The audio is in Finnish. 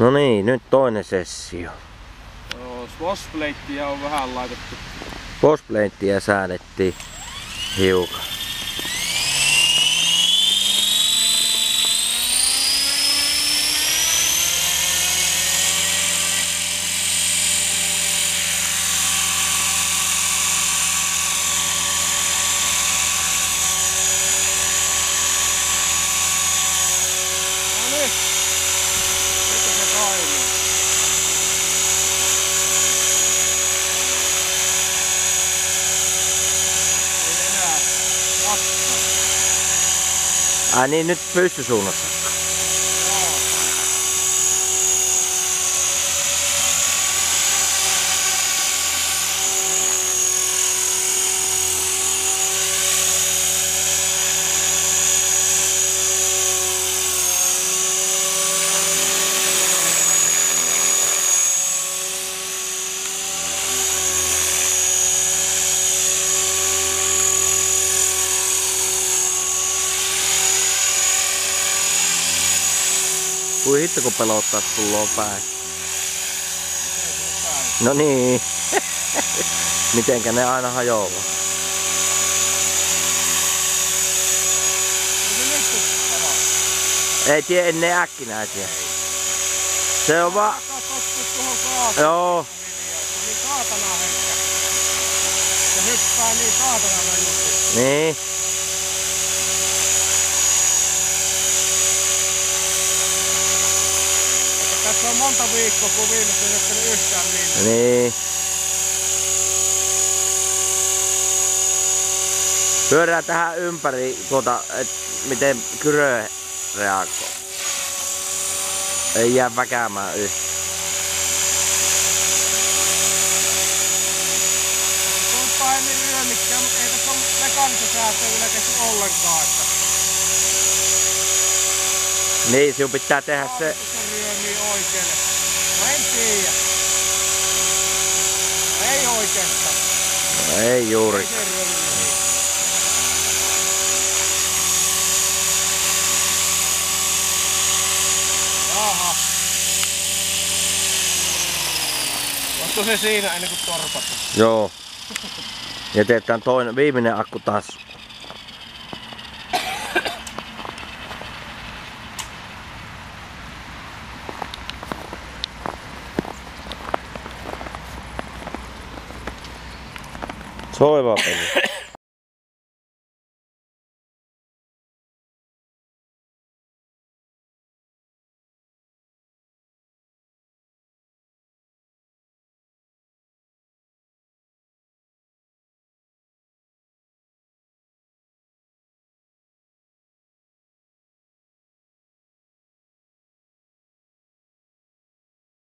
No niin, nyt toinen sessio. Joo, swashplateia on vähän laitettu. Swashplateia säädettiin hiukan. Ai niin, nyt pystysuunnassa. Kui hitto kun pelottaa tulloo päin. No niin. Mitenkä ne aina hajoaa? Ei tiedä ennen äkkinäisiä. Se on vaan... Joo. Niin saatana herkkä. Se hyppää niin saatana rajusti. Niin. Tässä on monta viikkoa, kun viimeistä ei ole yhtään minne. Niin. Pyörää tähän ympäri, että miten kyrö reagoi. Ei jää väkäämään yhtään. Se on painiryö mikään, mutta ei tässä ole mekaanista säätöä kyllä tehty ollenkaan. Niin, sinun pitää tehdä se... Ryömii oikealle. No en tiedä. Ei oikeastaan. No ei juuri. Ei se ryömii niin. Jaha. Onko se siinä ennen kuin torpataan? Joo. Jätetään toinen, viimeinen akku taas. Soiva peli.